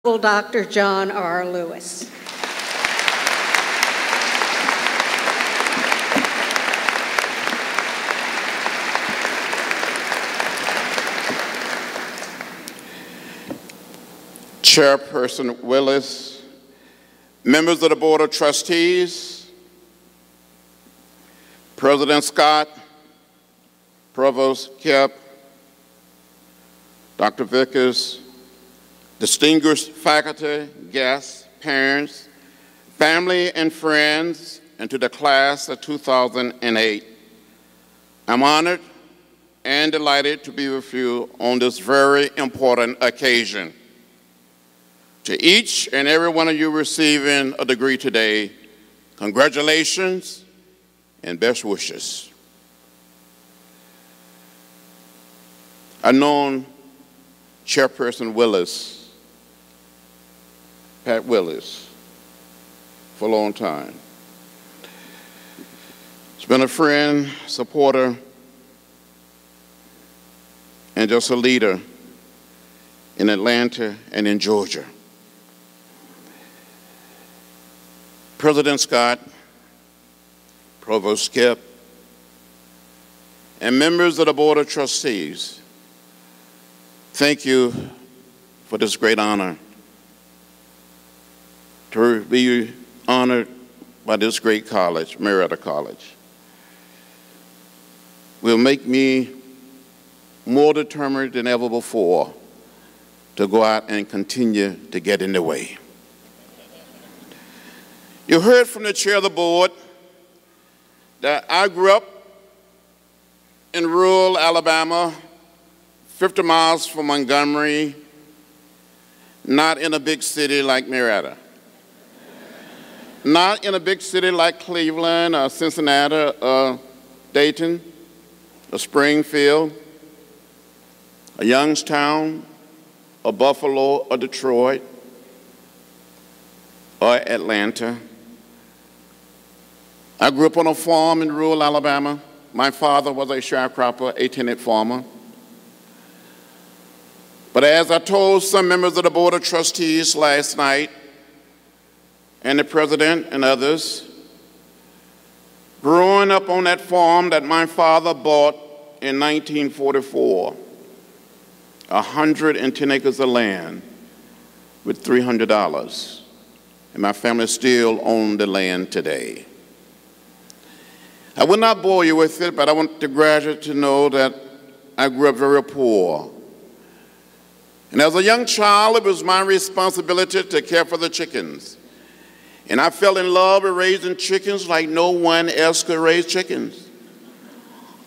Dr. John R. Lewis. Chairperson Willis, members of the Board of Trustees, President Scott, Provost Kipp, Dr. Vickers, distinguished faculty, guests, parents, family and friends, and to the class of 2008. I'm honored and delighted to be with you on this very important occasion. To each and every one of you receiving a degree today, congratulations and best wishes. I've known Chairperson Willis, Pat Willis, for a long time. He's been a friend, supporter, and just a leader in Atlanta and in Georgia. President Scott, Provost Kipp, and members of the Board of Trustees, thank you for this great honor to be honored by this great college, Marietta College. Will make me more determined than ever before to go out and continue to get in the way. You heard from the chair of the board that I grew up in rural Alabama, 50 miles from Montgomery, not in a big city like Marietta. Not in a big city like Cleveland or Cincinnati or Dayton or Springfield or Youngstown or Buffalo or Detroit or Atlanta. I grew up on a farm in rural Alabama. My father was a sharecropper, a tenant farmer. But as I told some members of the Board of Trustees last night, and the president and others, growing up on that farm that my father bought in 1944, 110 acres of land with $300. And my family still owns the land today. I will not bore you with it, but I want the graduates to know that I grew up very poor. And as a young child, it was my responsibility to care for the chickens. And I fell in love with raising chickens like no one else could raise chickens.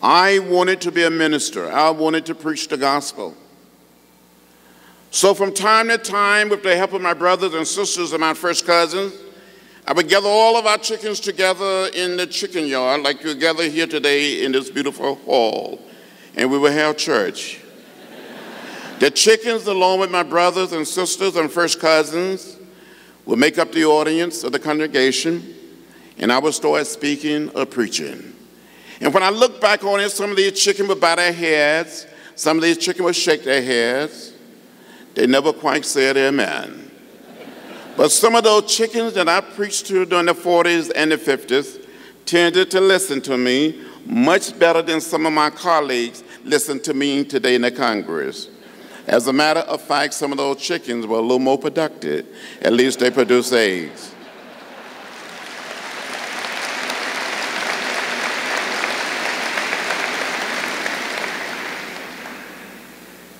I wanted to be a minister. I wanted to preach the gospel. So from time to time, with the help of my brothers and sisters and my first cousins, I would gather all of our chickens together in the chicken yard, like you gather here today in this beautiful hall, and we would have church. The chickens, along with my brothers and sisters and first cousins, would make up the audience of the congregation, and I would start speaking or preaching. And when I look back on it, some of these chickens would bow their heads, some of these chickens would shake their heads. They never quite said amen. But some of those chickens that I preached to during the 40s and the 50s tended to listen to me much better than some of my colleagues listen to me today in the Congress. As a matter of fact, some of those chickens were a little more productive. At least they produce eggs.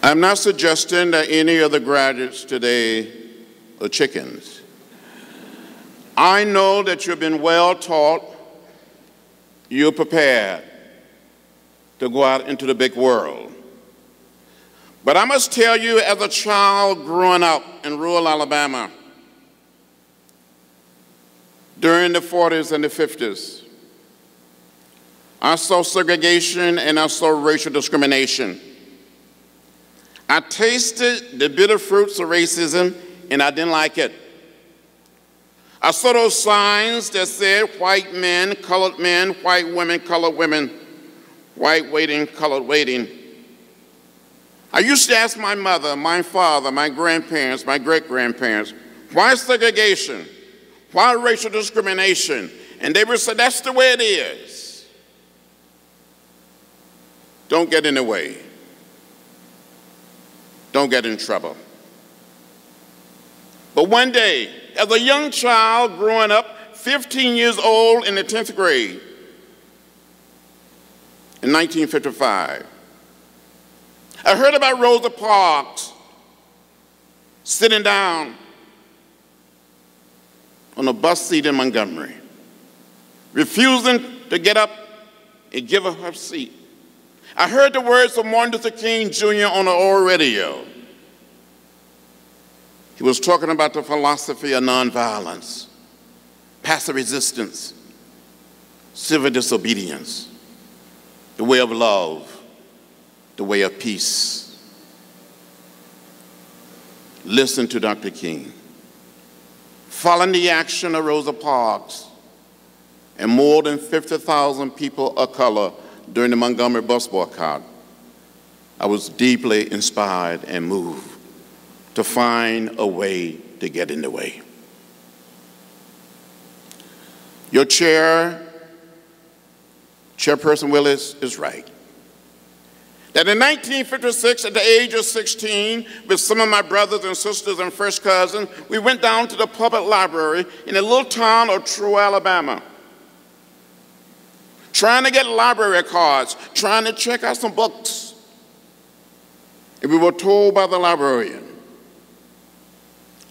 I'm not suggesting that any of the graduates today are chickens. I know that you've been well taught, you're prepared to go out into the big world. But I must tell you, as a child growing up in rural Alabama during the 40s and the 50s, I saw segregation and I saw racial discrimination. I tasted the bitter fruits of racism and I didn't like it. I saw those signs that said white men, white women, colored women, white waiting, colored waiting. I used to ask my mother, my father, my grandparents, my great-grandparents, why segregation? Why racial discrimination? And they would say, that's the way it is. Don't get in the way. Don't get in trouble. But one day, as a young child growing up, 15 years old in the 10th grade, in 1955, I heard about Rosa Parks sitting down on a bus seat in Montgomery, refusing to get up and give her her seat. I heard the words of Martin Luther King Jr. on the old radio. He was talking about the philosophy of nonviolence, passive resistance, civil disobedience, the way of love, the way of peace. Listen to Dr. King. Following the action of Rosa Parks and more than 50,000 people of color during the Montgomery bus boycott, I was deeply inspired and moved to find a way to get in the way. Your Chairperson Willis is right. That in 1956, at the age of 16, with some of my brothers and sisters and first cousins, we went down to the public library in a little town of True, Alabama, trying to get library cards, trying to check out some books. And we were told by the librarian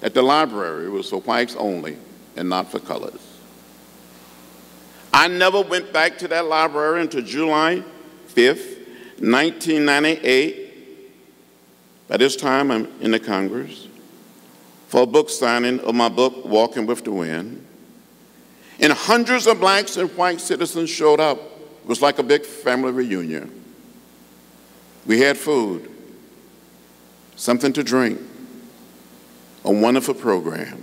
that the library was for whites only and not for colors. I never went back to that library until July 5th, 1998. By this time, I'm in the Congress for a book signing of my book, Walking with the Wind. And hundreds of blacks and white citizens showed up. It was like a big family reunion. We had food, something to drink, a wonderful program.